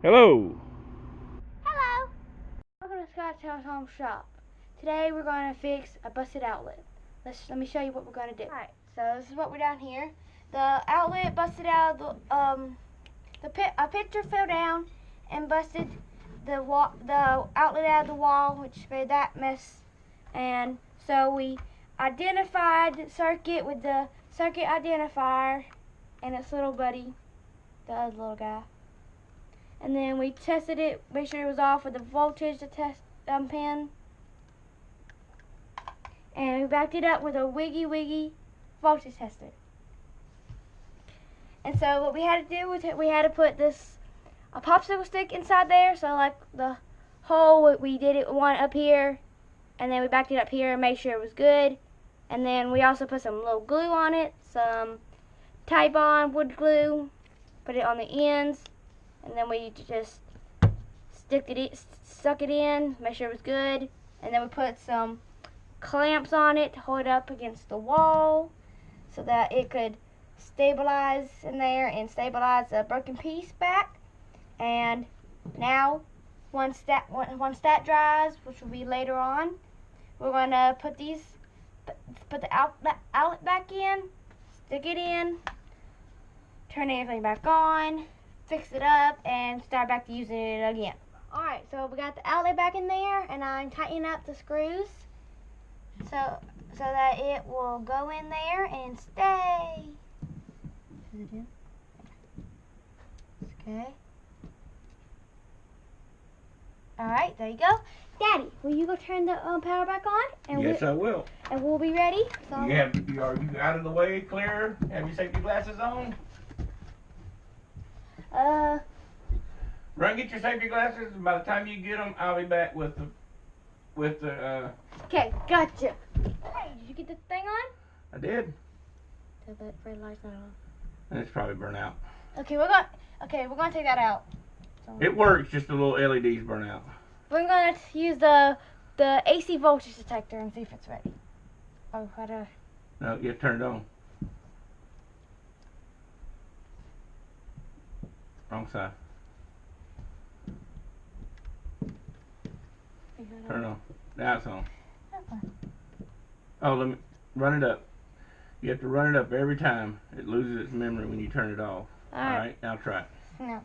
Hello. Hello! Welcome to Scott's Home Shop. Today we're going to fix a busted outlet. Let me show you what we're going to do. Alright, so this is what we're down here. The outlet busted out of a picture fell down and busted the outlet out of the wall, which made that mess. And so we identified the circuit with the circuit identifier and its little buddy, the other little guy. And then we tested it, make sure it was off with the voltage test pin. And we backed it up with a wiggy voltage tester. And so what we had to do was we had to put a popsicle stick inside there. So like the hole, we did it one up here, and then we backed it up here and made sure it was good. And then we also put some little glue on it, some Avon wood glue, put it on the ends. And then we just stuck it in, make sure it was good. And then we put some clamps on it to hold it up against the wall so that it could stabilize in there and stabilize the broken piece back. And now, once that dries, which will be later on, we're going to put the outlet back in, stick it in, turn everything back on, fix it up, and start back to using it again. Alright, so we got the outlet back in there, and I'm tightening up the screws so that it will go in there and stay. Is it in? Okay. Alright, there you go. Daddy, will you go turn the power back on? And Yes, I will. And we'll be ready. So Are you out of the way, clear? Have your safety glasses on? Run, get your safety glasses. By the time you get them, I'll be back with the. Okay, gotcha. Hey, did you get the thing on? I did. The red light's not on. And it's probably burnt out. Okay, we're gonna take that out. So It works, just the little LEDs burn out. we're gonna use the AC voltage detector and see if it's ready. Oh, No, you have to turn it on. Wrong side. Turn it on. Now it's on. Oh, let me run it up. You have to run it up every time. It loses its memory when you turn it off. Alright, now try it. No.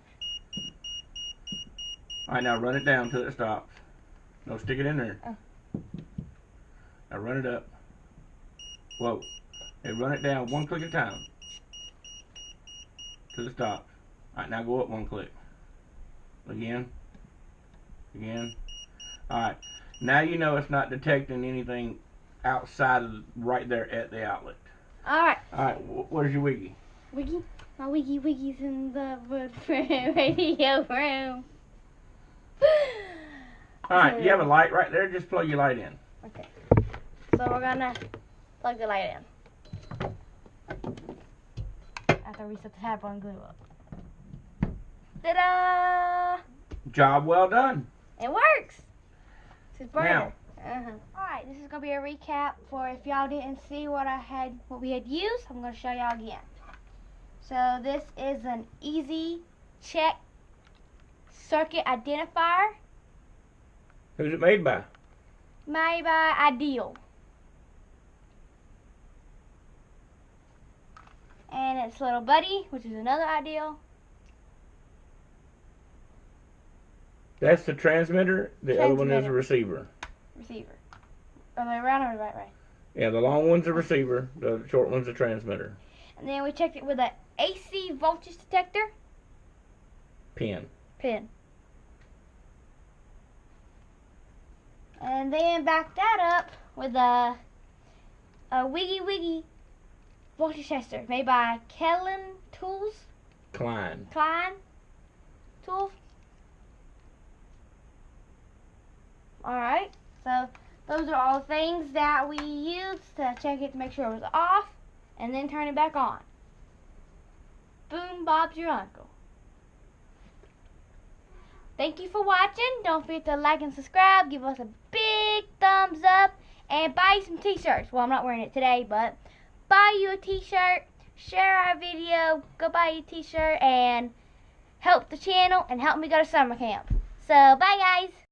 Alright, now run it down till it stops. No, stick it in there. Oh. Now run it up. Whoa. Hey, run it down one click at a time. Till it stops. Alright, now go up one click. Again. Again. Alright. Now you know it's not detecting anything outside of right there at the outlet. Alright. Alright, where's your wiggy? Wiggy? My wiggy's in the radio room. Alright, you have a light right there, just plug your light in. Okay. So we're gonna plug the light in. I have to reset the tab and glue up. Ta-da! Job well done. It works! It's burning. Now. Alright, this is gonna be a recap for if y'all didn't see what we had used. I'm gonna show y'all again. So this is an easy check circuit identifier. Who's it made by? Made by Ideal. And its little buddy, which is another Ideal. That's the transmitter. The other one is a receiver. Receiver. Are they around or the right way? Yeah, the long one's a receiver. The short one's a transmitter. And then we checked it with an AC voltage detector. Pin. And then back that up with a wiggy voltage tester made by Klein Tools. Alright, so those are all things that we used to check it to make sure it was off and then turn it back on. Boom, Bob's your uncle. Thank you for watching. Don't forget to like and subscribe. Give us a big thumbs up and buy you some t-shirts. Well, I'm not wearing it today, but buy you a t-shirt, share our video, go buy you a t-shirt, and help the channel and help me go to summer camp. So, bye guys.